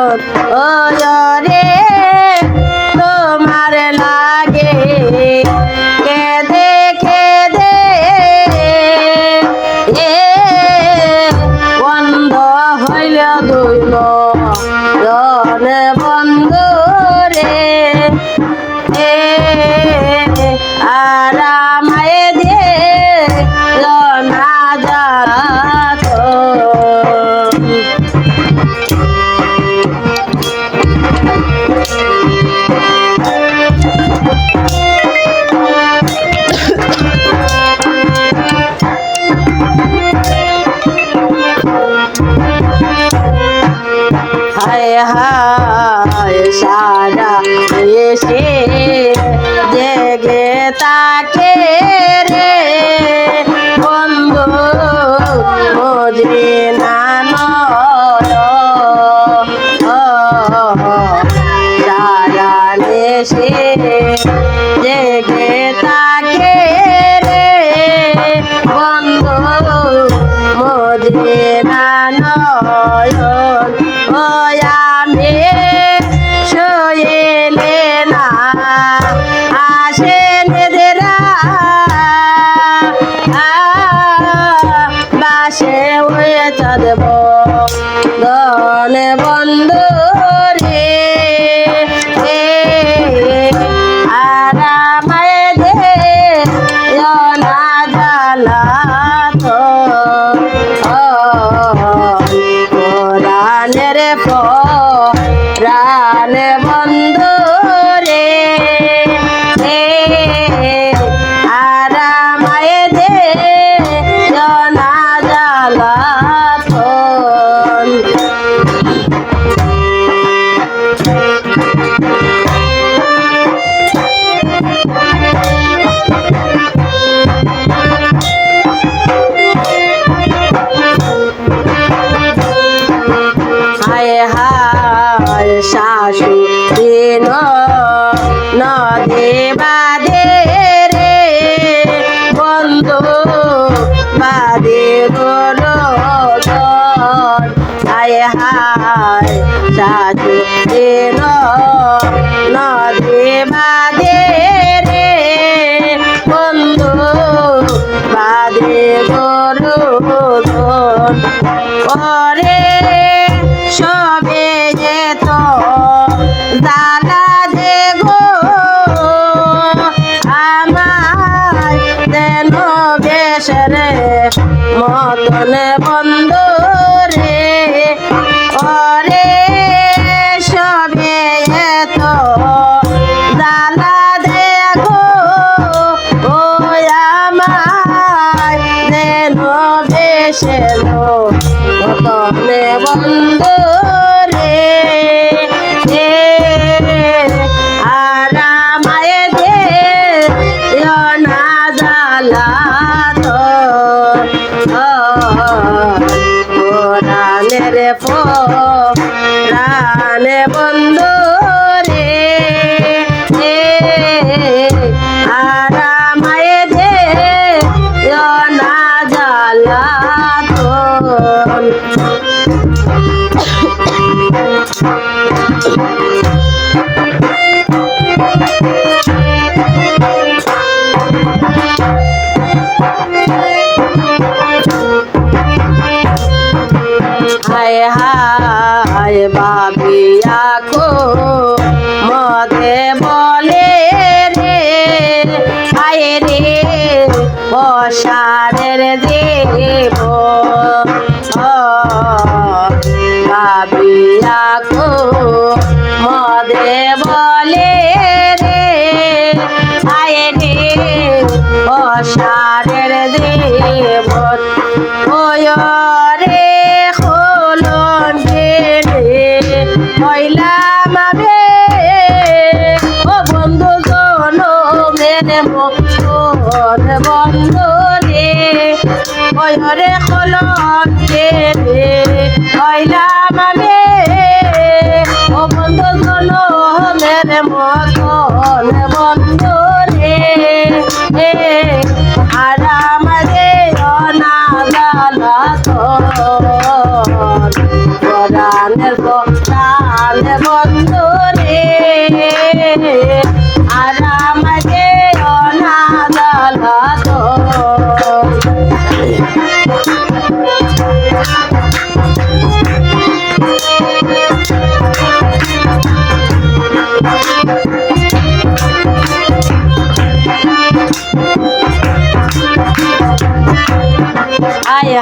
ও রে তোমার লাগে কেঁদে কেঁদে এ বন্ধ হইল দুইল জনে বন্ধ রে এ আরামায় দে জনা যাত হায় হায় সারা এসে জেগে তাকে রে বন্ধু মজে নানয় সারা এসে জেগে তাকে রে বন্ধু মজে নানয় আমি শোয়েলে না আসেন দেরা বাসে হয়ে চাঁদব দনে বন্ধু রে আরামায় দে জনা জ্বালা তো কোরআনের প্রাণ বন্ধু রে আরামায় দে জনা জ্বালা হায় হায় শাশু দিন নদে বাদে রে বন্ধু বাদে গোর হায় হায় শাশু দিন নদে বাদে রে বন্ধু বাদে গোর ওরে সবে যেত দালা দে গো আমার দেন বেশরে মতন বন্ধু রে ওরে সবে যেত দালা দে গো ও আমার দেন বেশরে মতন বন্ধু রে আরামায় দে জনা জ্বালা তো কোরআনের প্রাণ বন্ধু রে আরামায় দে জনা জ্বালা তো হায় হায় বাবিয়া খো মদে বলে রে হায় রে বসারের দেব বাবিয়া খো মদে বলে রে হায় রে বসারের দেব ওয় রে খোলন রে ময়লা মাবে ও বন্ধু জন মেরে মন বন্ধু রে ওয় রে খোলন রে ময়লা মাবে ও বন্ধু জন মেরে মন বন্ধু রে আরাম রে অনাগালা তো কোরআনের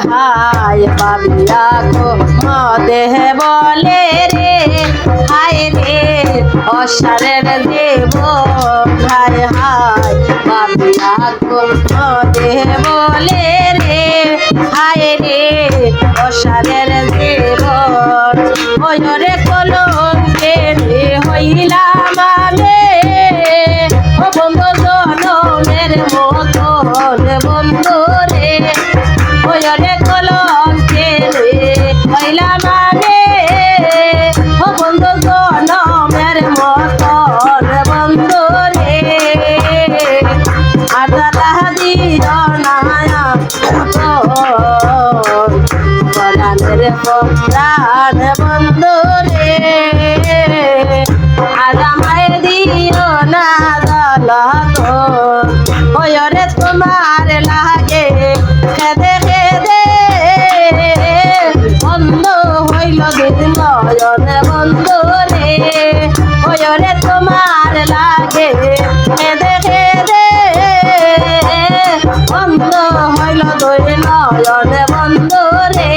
হায় বাবিয়া গো মদে বলে রে হায় রে অসারের দেব হায় হায় বাবিয়া গো মদে বলে রে হায় রে অসারের দেব ওই রে কলঙ্কে রে হইলাম আমি ও বন্ধু জনমের মতন বন্ধু রে ওই রে কলঙ্কে রে হইলাম আমি ও বন্ধু জনমের মতন বন্ধু রে আর দাদা দিও না পরাণের প্রাণ বন্ধু রে আর আমায় দিও না দলত ওই রে তোমার লাগে খেদে খেদে বন্ধ হইল দিন নয়ন বন্ধু রে ওই রে তোমার লাগে খেদে খেদে বন্ধ হইল দুই নয়ন বন্ধু রে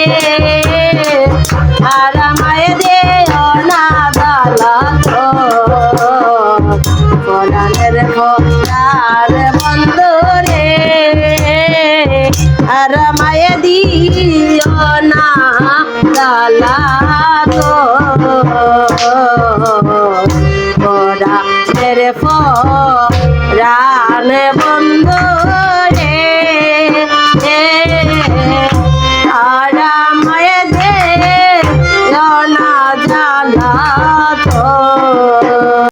আর আমায় দিও না দলত পরাণের পরাণ বন্ধু রে আর আমায় দিও না দলত